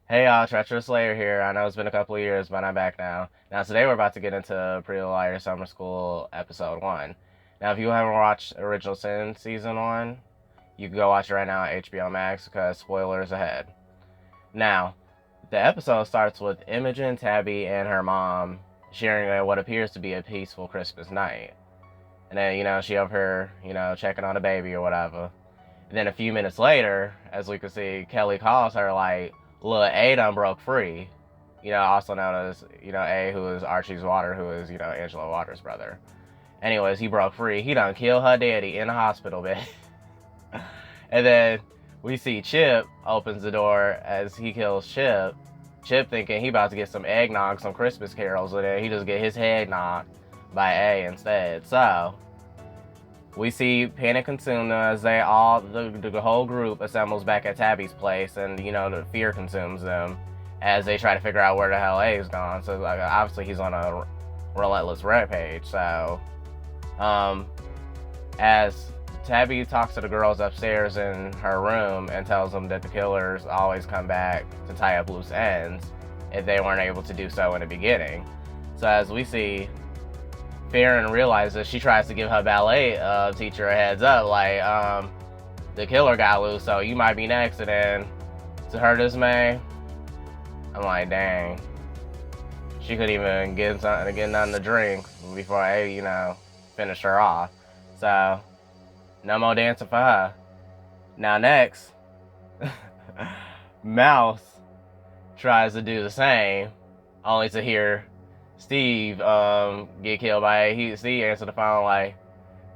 Hey y'all, Treacherous Slayer here. I know it's been a couple of years, but I'm back now. Now today we're about to get into Pretty Little Liars Summer School Episode 1. Now if you haven't watched Original Sin Season 1, you can go watch it right now at HBO Max because spoilers ahead. Now, the episode starts with Imogen, Tabby, and her mom sharing what appears to be a peaceful Christmas night. And then, she up here, checking on the baby or whatever. And then a few minutes later, as we can see, Kelly calls her like, "Look, A done broke free." Also known as, A, who is Archie's Water, who is, Angela Waters' brother. Anyways, he broke free. He done killed her daddy in the hospital bed. And then we see Chip opens the door as he kills Chip. Chip thinking he about to get some eggnog, some Christmas carols, and then he just get his head knocked by A instead. So we see panic consume them as the whole group assembles back at Tabby's place, and the fear consumes them as they try to figure out where the hell A's gone. So like obviously he's on a relentless rampage. So, as Tabby talks to the girls upstairs in her room and tells them that the killers always come back to tie up loose ends if they weren't able to do so in the beginning. So as we see, Farron realizes she tries to give her ballet teacher a heads up, like, the killer got loose, so you might be next. And then, to her dismay, I'm like, dang. She couldn't even get nothing to drink before I, finished her off. So, no more dancing for her. Now, next, Mouse tries to do the same, only to hear Steve get killed by Steve answer the phone like,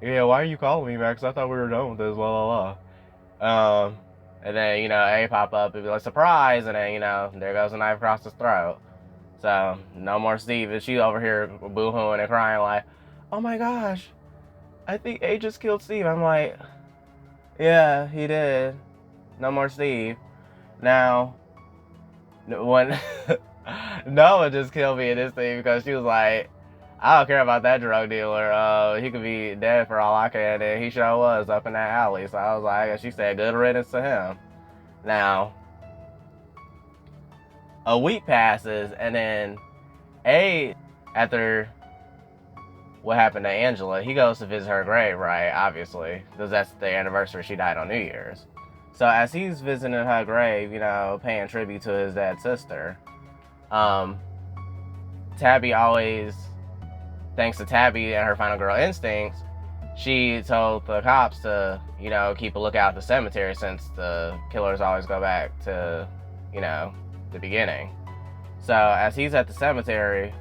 "Yeah, why are you calling me, Max? I thought we were done with this, blah, blah, blah." And then, A pop up and be like, "Surprise!" And then, there goes a knife across his throat. So, no more Steve. And she over here boo-hooing and crying like, "Oh my gosh, I think A just killed Steve." I'm like, yeah, he did. No more Steve. Now, when Noah just killed me in this thing because she was like, "I don't care about that drug dealer. He could be dead for all I care." And he sure was up in that alley. So I was like, she said, "Good riddance to him." Now, a week passes, and then A, after what happened to Angela, he goes to visit her grave, right? Obviously, because that's the anniversary she died on New Year's. So as he's visiting her grave, paying tribute to his dead sister, um, Tabby always, thanks to Tabby and her final girl instincts, she told the cops to, keep a lookout at the cemetery since the killers always go back to, the beginning. So as he's at the cemetery,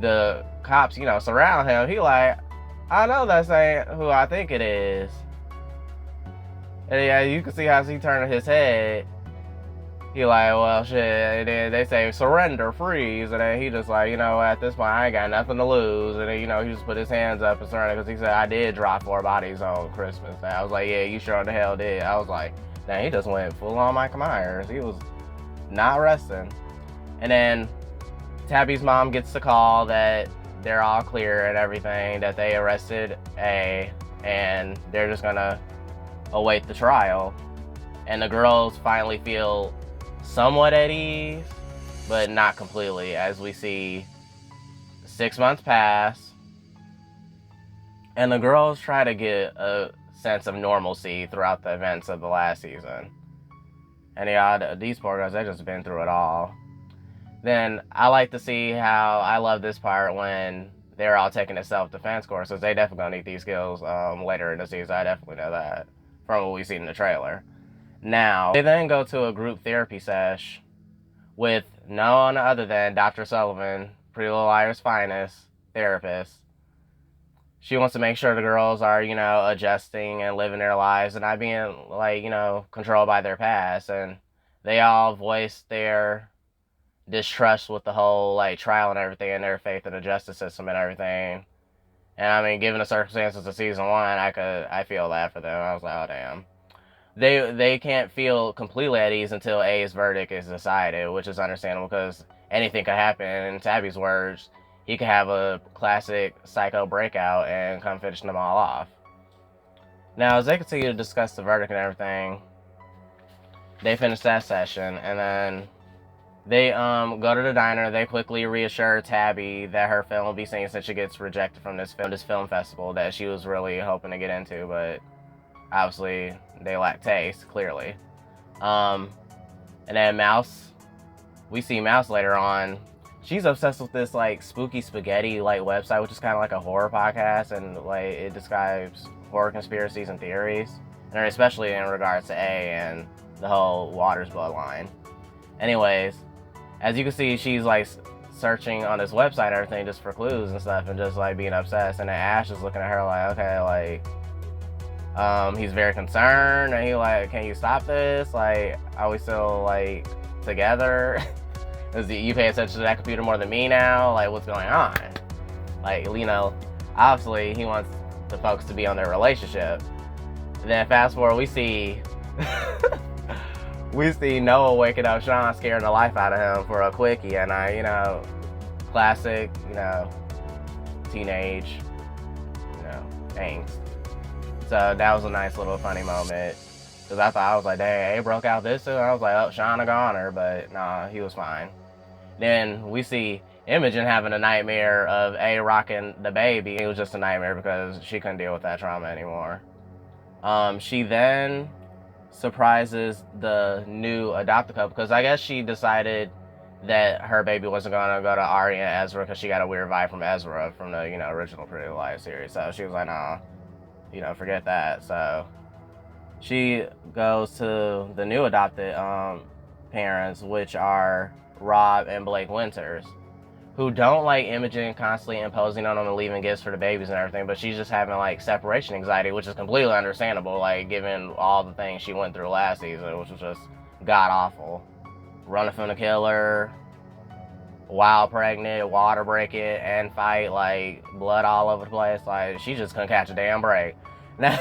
the cops, surround him. He like, "I know that's ain't who I think it is." And yeah, you can see how he turning his head. He like, "Well, shit." And then they say, "Surrender, freeze." And then he just like, at this point, I ain't got nothing to lose. And then, he just put his hands up and surrender because he said, "I did drop 4 bodies on Christmas." And I was like, "Yeah, you sure the hell did." I was like, "Dang, he just went full on Michael Myers." He was not resting. And then Tabby's mom gets the call that they're all clear and everything, that they arrested A, and they're just gonna await the trial. And the girls finally feel somewhat at ease, but not completely, as we see 6 months pass, and the girls try to get a sense of normalcy throughout the events of the last season. And yeah, these poor girls, they've just been through it all. Then I like to see how, I love this part when they're all taking a self-defense courses. They definitely gonna need these skills later in the season. I definitely know that from what we've seen in the trailer. Now, they then go to a group therapy sesh with no one other than Dr. Sullivan, Pretty Little Liars' finest therapist. She wants to make sure the girls are, adjusting and living their lives and not being, like, controlled by their past. And they all voice their distrust with the whole, like, trial and everything, and their faith in the justice system and everything. And I mean, given the circumstances of season 1, I feel that for them. I was like, oh damn. They can't feel completely at ease until A's verdict is decided, which is understandable because anything could happen. In Tabby's words, he could have a classic psycho breakout and come finish them all off. Now, as they continue to discuss the verdict and everything, They finish that session, and then they go to the diner. They quickly reassure Tabby that her film will be seen since she gets rejected from this film festival that she was really hoping to get into, but obviously they lack taste, clearly. And then Mouse, we see Mouse later on. She's obsessed with this like spooky spaghetti like website, which is kind of like a horror podcast, and like it describes horror conspiracies and theories, and especially in regards to A and the whole Waters bloodline. Anyways, as you can see, she's like searching on this website and everything just for clues and stuff, and just like being obsessed. And then Ash is looking at her like, okay, like, he's very concerned, and he like, can you stop this? Like, are we still like together? You pay attention to that computer more than me now? Like, what's going on? Like, you know, obviously he wants the folks to be on their relationship. And then fast forward, we see we see Noah waking up Sean, scaring the life out of him for a quickie, and you know, classic, you know, teenage, you know, angst. So that was a nice little funny moment. Because I was like, dang, A broke out this soon? I was like, oh, Sean a goner, but nah, he was fine. Then we see Imogen having a nightmare of A rocking the baby. It was just a nightmare because she couldn't deal with that trauma anymore. She then surprises the new adopted couple because I guess she decided that her baby wasn't going to go to Arya and Ezra because she got a weird vibe from Ezra from the, you know, original Pretty Little Liars series. So she was like, nah, you know, forget that. So she goes to the new adopted parents, which are Rob and Blake Winters, who don't like Imogen constantly imposing on them and leaving gifts for the babies and everything, but she's just having like separation anxiety, which is completely understandable, like given all the things she went through last season, which was just god awful. Running from the killer, while pregnant, water break it, and fight, like blood all over the place. Like she just couldn't catch a damn break. Now,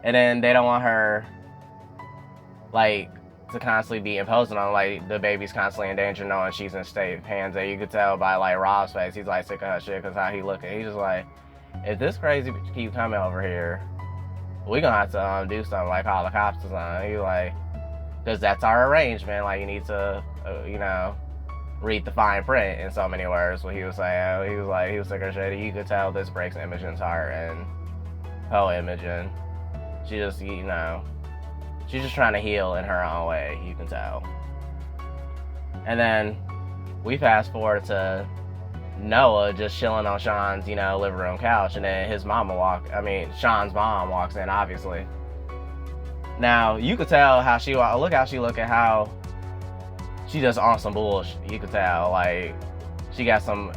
and then they don't want her like to constantly be imposing on, like the baby's constantly in danger knowing she's in safe hands. And you could tell by like Rob's face, he's like sick of her shit because how he looking. He's just like, if this crazy bitch keep coming over here, we gonna have to do something, like call the cops or something. He's like, because that's our arrangement. Like you need to, you know, read the fine print in so many words. What he was saying, he was like, he was sick of shit. You could tell this breaks Imogen's heart, and oh, Imogen, she just, you know, she's just trying to heal in her own way, you can tell. And then we fast forward to Noah just chilling on Sean's, you know, living room couch, and then his Sean's mom walks in, obviously. Now, you could tell how she, look how she look at how she just on some bullshit. You could tell, like, she got some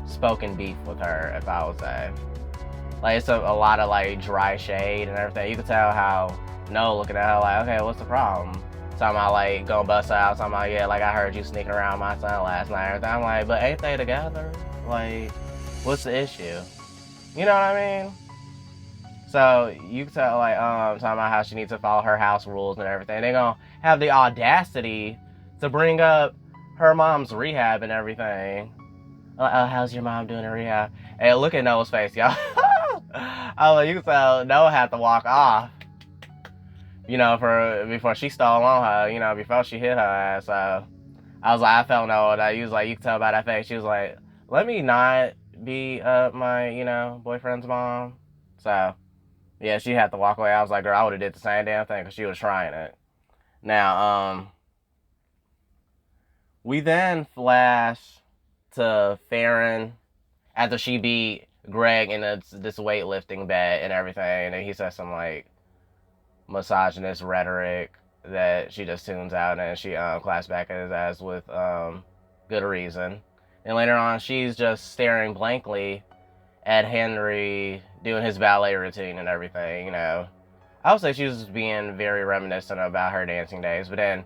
unspoken beef with her, if I would say. Like, it's a lot of, like, dry shade and everything. You could tell how Noah looking at her like, okay, what's the problem? Talking about, like, gonna bust out. Talking about, yeah, like, I heard you sneaking around my son last night and everything. I'm like, but ain't they together? Like, what's the issue? You know what I mean? So, you can tell, like, talking about how she needs to follow her house rules and everything. They're gonna have the audacity to bring up her mom's rehab and everything. Like, oh, how's your mom doing in rehab? Hey, look at Noah's face, y'all. Oh, you can tell Noah had to walk off, you know, before she stole on her, you know, before she hit her ass. So I was like, I felt Noah that he was like, you can tell by that face. She was like, let me not be my, you know, boyfriend's mom. So yeah, she had to walk away. I was like, girl, I would have did the same damn thing because she was trying it. Now, we then flash to Farron after she beat Greg in this weightlifting bet and everything, and he says some like misogynist rhetoric that she just tunes out, and she claps back at his ass with good reason. And later on, she's just staring blankly at Henry doing his ballet routine and everything. You know, I would say she was being very reminiscent about her dancing days, but then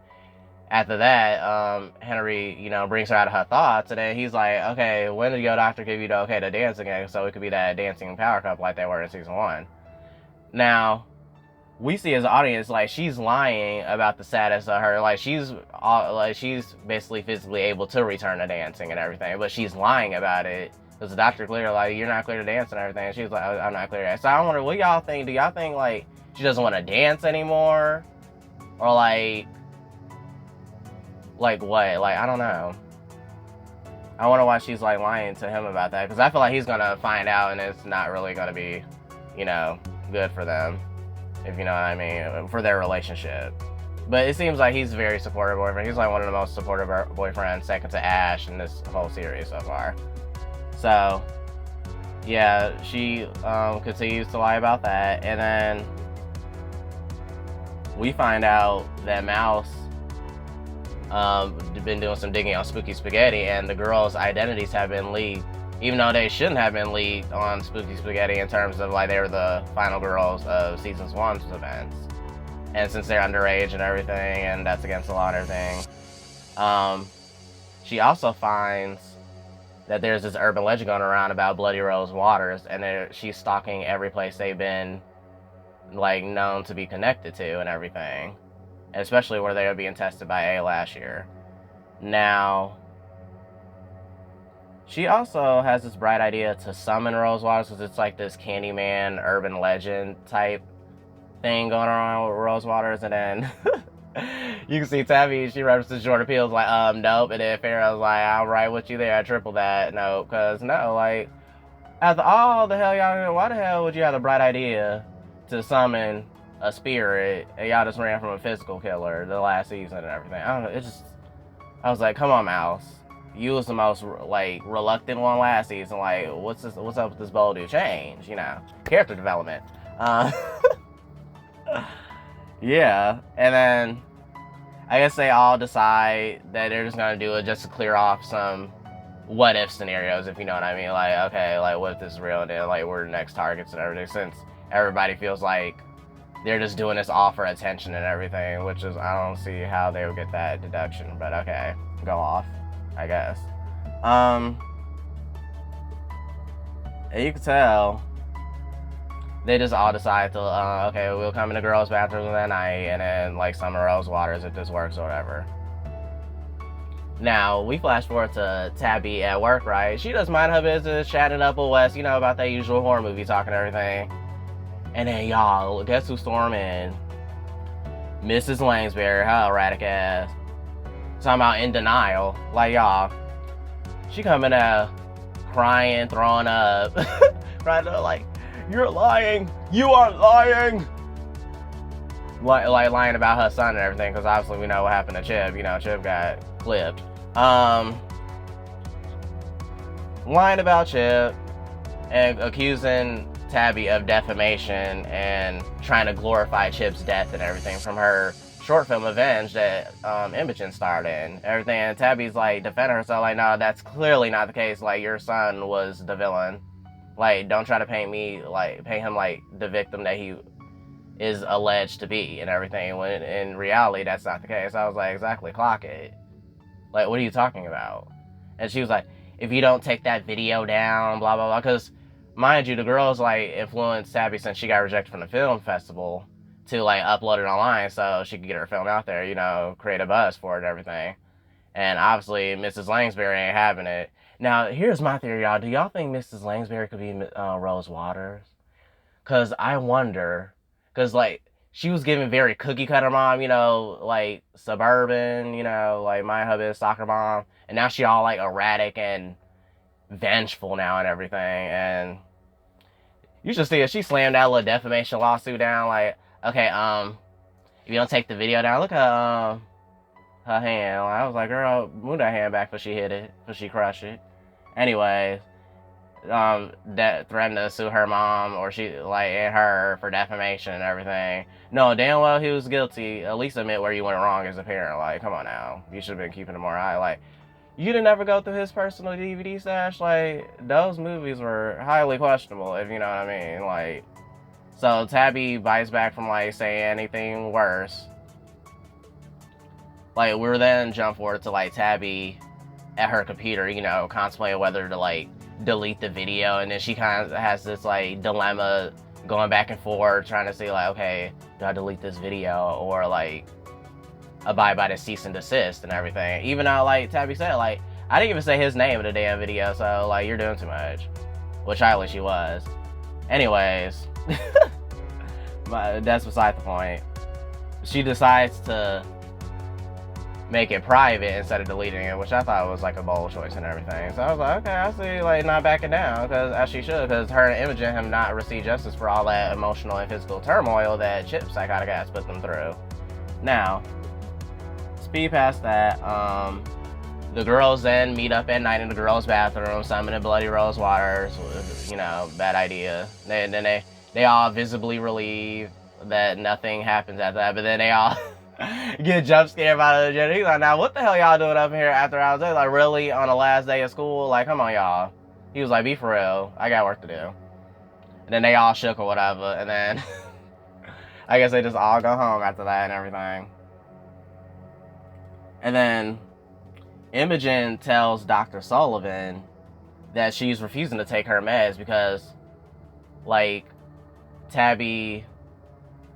after that, Henry, you know, brings her out of her thoughts, and then he's like, okay, when did your doctor give you the okay to dance again? So it could be that dancing power couple like they were in season 1. Now, we see as an audience, like, she's lying about the status of her, like, she's basically physically able to return to dancing and everything, but she's lying about it, because the doctor clear, like, you're not clear to dance and everything. And she was like, oh, I'm not clear to dance. So I wonder, what y'all think? Do y'all think, like, she doesn't want to dance anymore? Or, like what? Like, I don't know. I wonder why she's, like, lying to him about that. Because I feel like he's going to find out and it's not really going to be, you know, good for them. If you know what I mean. For their relationship. But it seems like he's a very supportive boyfriend. He's, like, one of the most supportive boyfriends, second to Ash in this whole series so far. So, yeah, she continues to lie about that. And then we find out that Mouse been doing some digging on Spooky Spaghetti, and the girls' identities have been leaked, even though they shouldn't have been leaked on Spooky Spaghetti in terms of, like, they were the final girls of season 1's events. And since they're underage and everything, and that's against the law and everything, she also finds that there's this urban legend going around about Bloody Rose Waters, and she's stalking every place they've been, like, known to be connected to and everything. Especially where they were being tested by A last year. Now, she also has this bright idea to summon Rose Waters, because it's like this Candyman urban legend type thing going on with Rose Waters. And then you can see Tabby, she references Jordan Peele's like, nope. And then Farrah's like, I'm right with you there, I triple that. No, because no, like, after all the hell y'all, why the hell would you have the bright idea to summon a spirit, and y'all just ran from a physical killer the last season and everything? I don't know, I was like, come on, Mouse. You was the most, like, reluctant one last season. Like, what's up with this bold new change? You know, character development. Yeah, and then I guess they all decide that they're just gonna do it just to clear off some what if scenarios, if you know what I mean. Like, okay, like, what if this is real? And then, like, we're the next targets and everything, since everybody feels like they're just doing this all for attention and everything, which is, I don't see how they would get that deduction, but okay, go off, I guess. And you can tell they just all decide to, okay, we'll come in the girls' bathroom that night and then, like, summon Rose Waters if this works or whatever. Now, we flash forward to Tabby at work, right? She just mind her business, chatting up with Wes, you know, about that usual horror movie talking and everything. And then, y'all, guess who stormed in? Mrs. Langsbury, her erratic ass. Talking about in denial. Like, y'all, she coming out crying, throwing up. Right there, like, you're lying. You are lying. Like, lying about her son and everything, because obviously we know what happened to Chip. You know, Chip got clipped. Lying about Chip and accusing Tabby of defamation and trying to glorify Chip's death and everything from her short film Avenged that Imogen starred in. Everything, and Tabby's like defending herself, like, no, that's clearly not the case. Like, your son was the villain. Like, don't try to paint him like the victim that he is alleged to be and everything, when in reality that's not the case. I was like, exactly, clock it. Like, what are you talking about? And she was like, if you don't take that video down, blah blah blah, because mind you, the girls, like, influenced Tabby since she got rejected from the film festival to, like, upload it online so she could get her film out there, you know, create a buzz for it and everything. And obviously, Mrs. Langsbury ain't having it. Now, here's my theory, y'all. Do y'all think Mrs. Langsbury could be Rose Waters? Because I wonder. Because, like, she was giving very cookie-cutter mom, you know, like, suburban, you know, like, my hubby, soccer mom. And now she all, like, erratic and vengeful now and everything. And you should see it. She slammed that little defamation lawsuit down. Like, okay, if you don't take the video down, look at her hand. I was like, girl, move that hand back before she hit it, before she crushed it. Anyway, that threatened to sue her mom, or she, like, and her for defamation and everything. No, damn well he was guilty. At least admit where you went wrong as a parent. Like, come on now. You should have been keeping it more high. Like, you didn't ever go through his personal DVD stash. Like, those movies were highly questionable, if you know what I mean. Like, so Tabby bites back from, like, saying anything worse. Like, we're then jump forward to, like, Tabby at her computer, you know, contemplating whether to, like, delete the video. And then she kind of has this, like, dilemma going back and forth, trying to see, like, okay, do I delete this video or, like, abide by the cease and desist and everything? Even though, like Tabby said, like, I didn't even say his name in the damn video, so, like, you're doing too much. Which I wish he was. Anyways. That's beside the point. She decides to make it private instead of deleting it, which I thought was like a bold choice and everything. So I was like, okay, I see, like, not backing down, because as she should, because her and Imogen have not received justice for all that emotional and physical turmoil that Chip psychotic ass put them through. Now, speed past that, the girls then meet up at night in the girls' bathroom, summoning bloody rose waters. You know, bad idea. Then they all visibly relieved that nothing happens after that, but then they all get jump scared by the gym. He's like, now what the hell y'all doing up here after hours? They're like, really? On the last day of school? Like, come on, y'all. He was like, be for real. I got work to do. And then they all shook or whatever, and then I guess they just all go home after that and everything. And then Imogen tells Dr. Sullivan that she's refusing to take her meds because, like, Tabby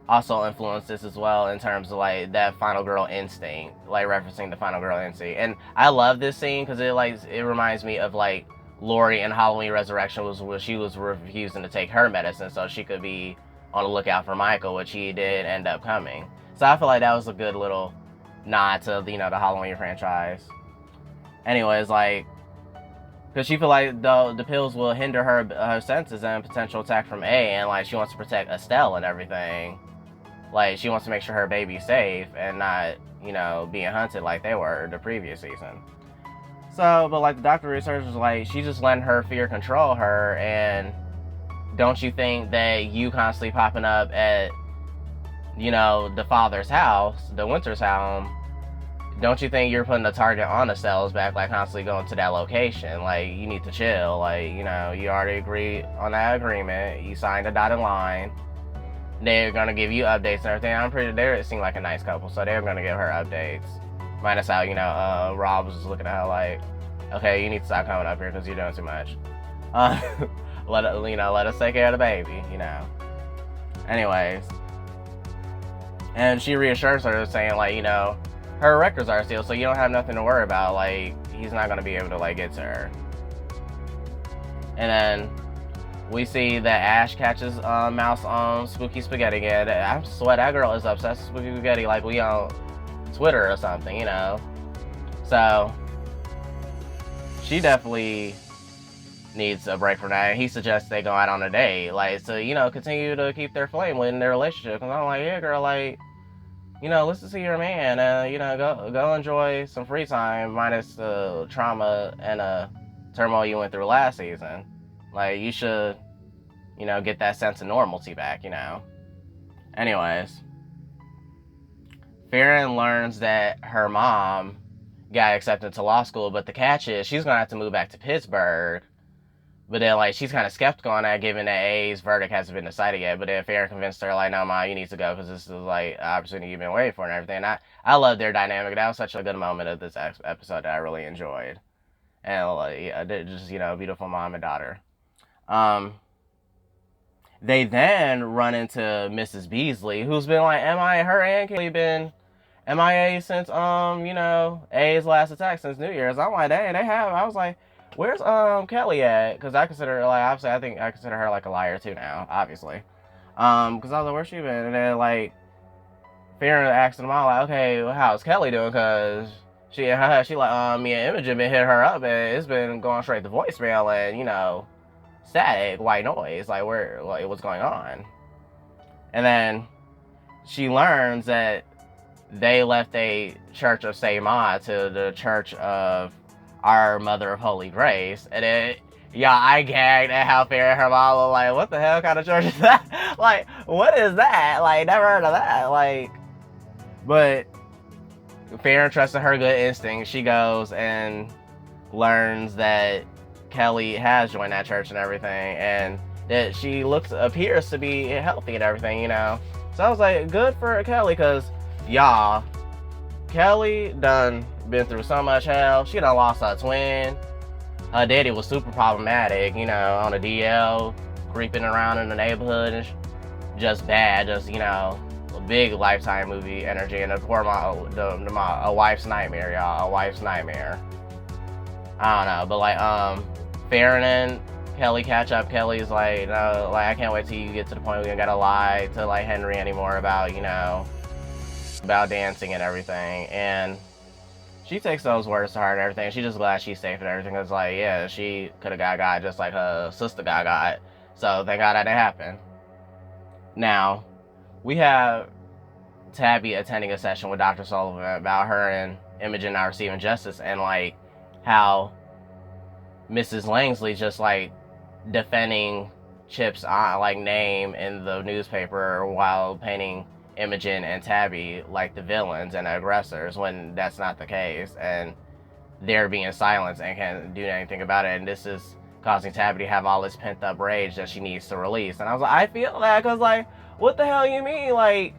also influenced this as well in terms of, like, that final girl instinct, like, referencing the final girl instinct. And I love this scene because it reminds me of, like, Laurie in Halloween Resurrection was where she was refusing to take her medicine so she could be on the lookout for Michael, which he did end up coming. So I feel like that was a good little nod to, you know, the Halloween franchise. Anyways, like, because she feel like the pills will hinder her senses and potential attack from A, and, like, she wants to protect Estelle and everything. Like, she wants to make sure her baby's safe and not, you know, being hunted like they were the previous season. So, but, like, the doctor research was like, she's just letting her fear control her, and don't you think that you constantly popping up at, you know, the father's house, the Winter's home, don't you think you're putting a target on Estelle's back, like, constantly going to that location? Like, you need to chill. Like, you know, you already agreed on that agreement. You signed a dotted line. They're going to give you updates and everything. I'm pretty, they seem like a nice couple, so they're going to give her updates. Minus how, you know, Rob was just looking at her like, okay, you need to stop coming up here because you're doing too much. Let us take care of the baby, you know. Anyways. And she reassures her, saying, like, you know, her records are sealed, so you don't have nothing to worry about. Like, he's not going to be able to, like, get to her. And then we see that Ash catches Mouse on Spooky Spaghetti again. I swear that girl is obsessed with Spooky Spaghetti, like we on Twitter or something, you know. So she definitely needs a break from that. And he suggests they go out on a date, like, to, you know, continue to keep their flame in their relationship. And I'm like, yeah, girl, like, you know, listen to your man, you know, go enjoy some free time, minus the trauma and turmoil you went through last season. Like, you should, you know, get that sense of normalcy back, you know. Anyways, Farron learns that her mom got accepted to law school, but the catch is she's gonna have to move back to Pittsburgh. But then, like, she's kind of skeptical on that, given that A's verdict hasn't been decided yet. But then Farron convinced her, like, no, Ma, you need to go, because this is, like, an opportunity you've been waiting for and everything. And I love their dynamic. That was such a good moment of this episode that I really enjoyed. And, like, yeah, just, you know, beautiful mom and daughter. They then run into Mrs. Beasley, who's been, like, her and Kelly been MIA since, you know, A's last attack since New Year's. I'm like, dang, I was like, where's Kelly at? Because I consider her, like, obviously, I think I consider her, like, a liar too now, obviously. Because I was like, where's she been? And then, like, Farron asked them all, like, okay, well, how's Kelly doing? Because she like, me and Imogen been hitting her up, and it's been going straight to voicemail and, you know, static, white noise, like, what's going on? And then she learns that they left a Church of St. Ma to the Church of Our Mother of Holy Grace, and then, yeah, I gagged at how Farron and her mom were like, what the hell kind of church is that? Like, what is that? Like, never heard of that. Like, but Farron trusted her good instinct. She goes and learns that Kelly has joined that church and everything, and that she appears to be healthy and everything, you know. So I was like, good for Kelly, because, y'all, Kelly done been through so much hell. She done lost her twin. Her daddy was super problematic, you know, on the DL, creeping around in the neighborhood, and just bad, just, you know, a big Lifetime movie energy, and of course, a wife's nightmare, y'all, a wife's nightmare. I don't know, but like Farron and Kelly catch up. Kelly's like, no, like I can't wait till you get to the point where you gotta lie to like Henry anymore about, you know, about dancing and everything. And she takes those words to heart and everything. She's just glad she's safe and everything. Cause like, yeah, she could have got just like her sister got. So thank God that didn't happen. Now, we have Tabby attending a session with Dr. Sullivan about her and Imogen not receiving justice, and like how Mrs. Langsley just like defending Chip's like name in the newspaper while painting Imogen and Tabby like the villains and the aggressors, when that's not the case, and they're being silenced and can't do anything about it. And this is causing Tabby to have all this pent up rage that she needs to release. And I was like, I feel that, because like, what the hell you mean? Like,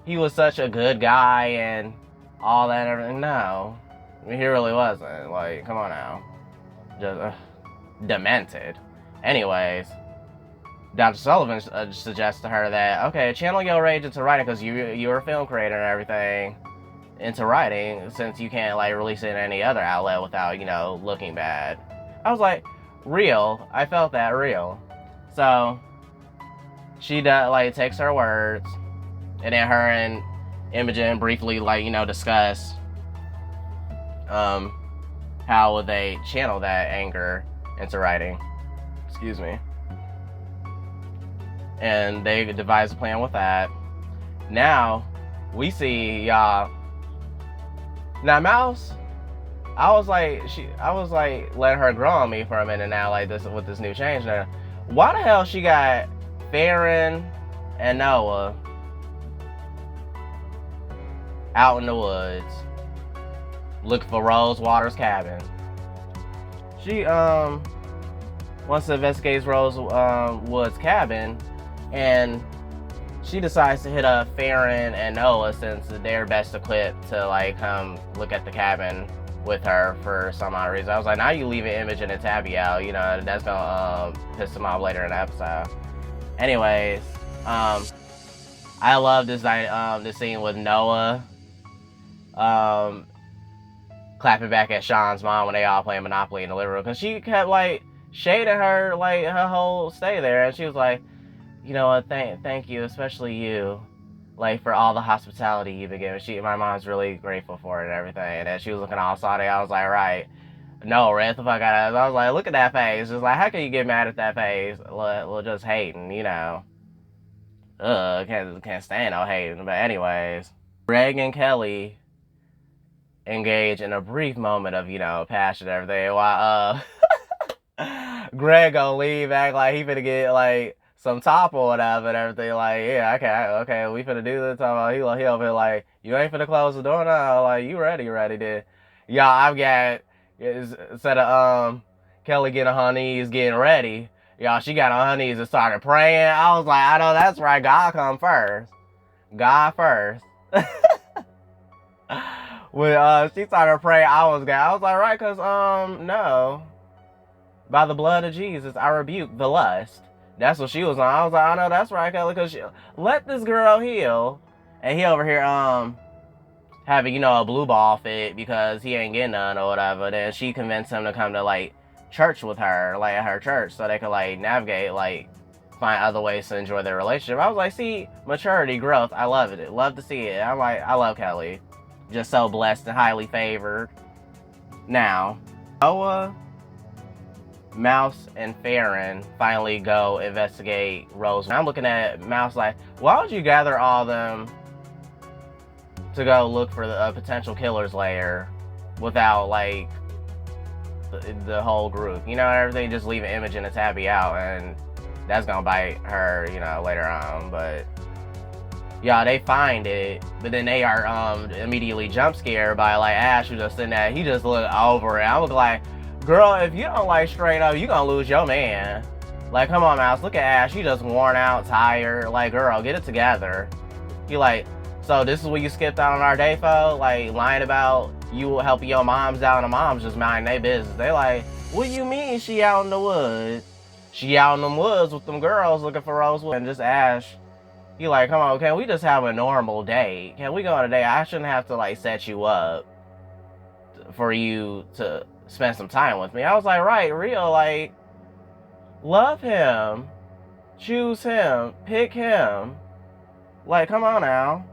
he was such a good guy and all that and everything. No, I mean, he really wasn't. Like, come on now. Just demented. Anyways, Dr. Sullivan suggests to her that, okay, channel your rage into writing, because you're a film creator and everything, into writing, since you can't like release it in any other outlet without, you know, looking bad. I was like, real. I felt that real. So she like takes her words, and then her and Imogen briefly like, you know, discuss how would they channel that anger into writing. Excuse me. And they devise a plan with that. Now we see y'all. Now Mouse, I was like letting her grow on me for a minute now, like this with this new change now. Why the hell she got Farron and Noah out in the woods looking for Rose Waters' cabin? She wants to investigate Rose Wood's cabin, and she decides to hit up Farron and Noah, since they're best equipped to like come look at the cabin with her for some odd reason. I was like, now you leaving Imogen and Tabby out, you know, that's gonna piss them off later in the episode. Anyways, I love this this scene with Noah clapping back at Sean's mom when they all playing Monopoly in the living room, because she kept like shading her like her whole stay there, and she was like, you know what, thank you, especially you, like for all the hospitality you've been giving. My mom's really grateful for it and everything. And then she was looking all salty. I was like, right, no, red the fuck out of us. I was like, look at that face. Just like, how can you get mad at that face? Well, just hating, you know. Can't stand no hating. But anyways, Greg and Kelly engage in a brief moment of, you know, passion and everything, while Greg gonna leave, act like he finna get like some top or whatever and everything. Like, yeah, okay, we finna do this. He over here like, you ain't finna close the door now. Like, you ready then. Y'all, I've got, instead of Kelly getting on her knees getting ready, y'all, she got on her knees and started praying. I was like, I know that's right, God come first. God first. When she started praying, I was like, right, because no, by the blood of Jesus I rebuke the lust. That's what she was on. I was like, I know that's right, Kelly, because let this girl heal. And he over here having, you know, a blue ball fit because he ain't getting none or whatever. Then she convinced him to come to like church with her, like at her church, so they could like navigate, like find other ways to enjoy their relationship. I was like, see, maturity, growth. I love it. Love to see it. I'm like, I love Kelly. Just so blessed and highly favored. Now, Noah, Mouse, and Farron finally go investigate Rose. I'm looking at Mouse like, why would you gather all of them to go look for the potential killer's lair without like the whole group? You know, everything, just leaving Imogen and Tabby out, and that's gonna bite her, you know, later on. But yeah, they find it, but then they are immediately jump scared by like Ash, who just sitting there. He just looked over it. I was like, girl, if you don't like straight up, you gonna lose your man. Like, come on, Mouse, look at Ash. He just worn out, tired. Like, girl, get it together. He like, so this is what you skipped out on our day for? Like, lying about you helping your moms out, and the moms just minding their business. They like, what do you mean she out in the woods? She out in them woods with them girls looking for Rosewood. And just Ash, he like, come on, can we just have a normal date? Can we go on a date? I shouldn't have to like set you up for you to spend some time with me. I was like, right, real, like, love him, choose him, pick him. Like, come on now.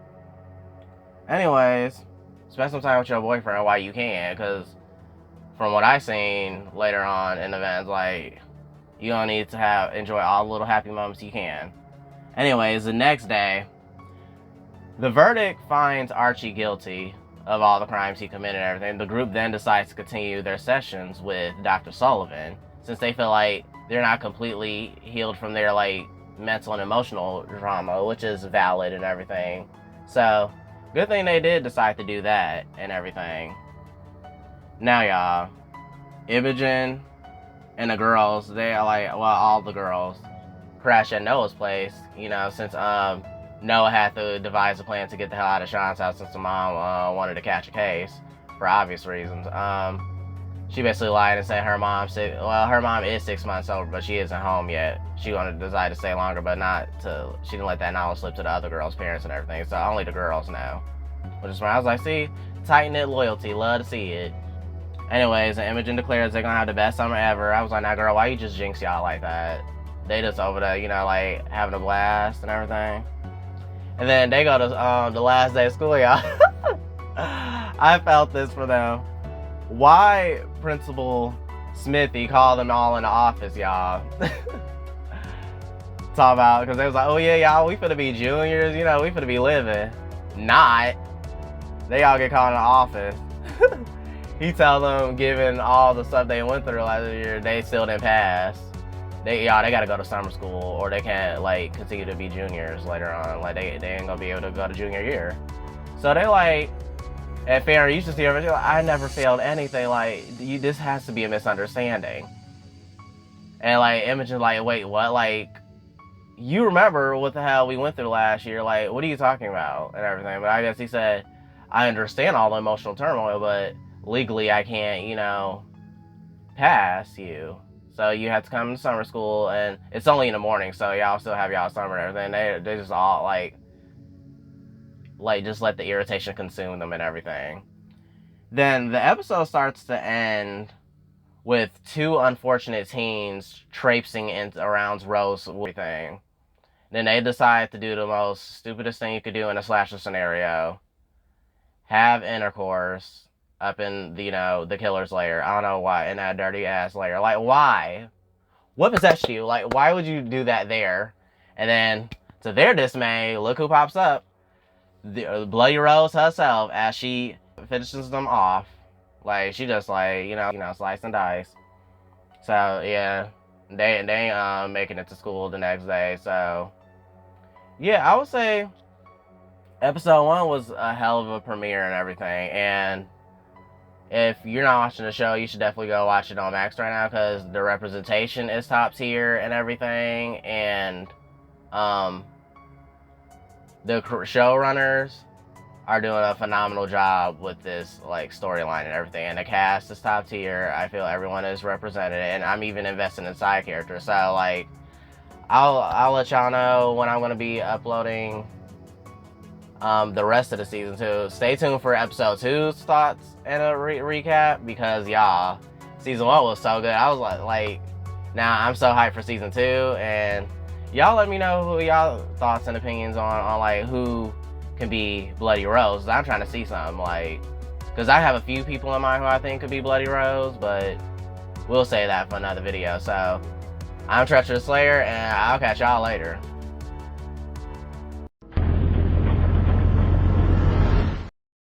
Anyways, spend some time with your boyfriend while you can, because from what I seen later on in events, like, you don't need to enjoy all the little happy moments you can. Anyways, the next day, the verdict finds Archie guilty of all the crimes he committed and everything. The group then decides to continue their sessions with Dr. Sullivan, since they feel like they're not completely healed from their, like, mental and emotional trauma, which is valid and everything. So, good thing they did decide to do that and everything. Now, y'all, Imogen and the girls, they are like, well, all the girls crash at Noah's place, you know, since Noah had to devise a plan to get the hell out of Sean's house since the mom wanted to catch a case for obvious reasons. She basically lied and said her mom is 6 months old, but she isn't home yet. She wanted to decide to stay longer, but she didn't let that knowledge slip to the other girls' parents and everything, so only the girls know. Which is why I was like, see, tight-knit loyalty, love to see it. Anyways, Imogen declares they're gonna have the best summer ever. I was like, nah, girl, why you just jinx y'all like that? They just over there, you know, like, having a blast and everything. And then they go to the last day of school, y'all. I felt this for them. Why Principal Smithy called them all in the office, y'all? Talk about, because they was like, oh yeah, y'all, we finna be juniors, you know, we finna be living. Not. They all get called in the office. He tell them, given all the stuff they went through last year, they still didn't pass. They gotta go to summer school, or they can't, like, continue to be juniors later on. Like, they ain't gonna be able to go to junior year. So they, like, at Fair, you should see everything. Like, I never failed anything. Like, this has to be a misunderstanding. And, like, Imogen's like, wait, what? Like, you remember what the hell we went through last year? Like, what are you talking about? And everything. But I guess he said, I understand all the emotional turmoil, but legally I can't, you know, pass you. So you have to come to summer school, and it's only in the morning, so y'all still have y'all summer and everything. They just all, like, just let the irritation consume them and everything. Then the episode starts to end with two unfortunate teens traipsing around Rose with everything. Then they decide to do the most stupidest thing you could do in a slasher scenario. Have intercourse up in, you know, the killer's lair. I don't know why, in that dirty ass lair. Like, why? What possessed you? Like, why would you do that there? And then, to their dismay, look who pops up. The Bloody Rose herself, as she finishes them off. Like, she just, like, you know, slice and dice. So, yeah, they ain't making it to school the next day. So, yeah, I would say episode 1 was a hell of a premiere and everything. And if you're not watching the show, you should definitely go watch it on Max right now, because the representation is top tier and everything. And the showrunners are doing a phenomenal job with this, like, storyline and everything. And the cast is top tier. I feel everyone is represented, and I'm even investing in side characters. So, like, I'll let y'all know when I'm gonna be uploading the rest of the season 2. Stay tuned for episode 2's thoughts and a recap, because y'all, season 1 was so good. I was like, now I'm so hyped for season 2, and y'all let me know who y'all thoughts and opinions on like who can be Bloody Rose. I'm trying to see something, like, because I have a few people in mind who I think could be Bloody Rose, but we'll say that for another video. So I'm Treacherous Slayer, and I'll catch y'all later.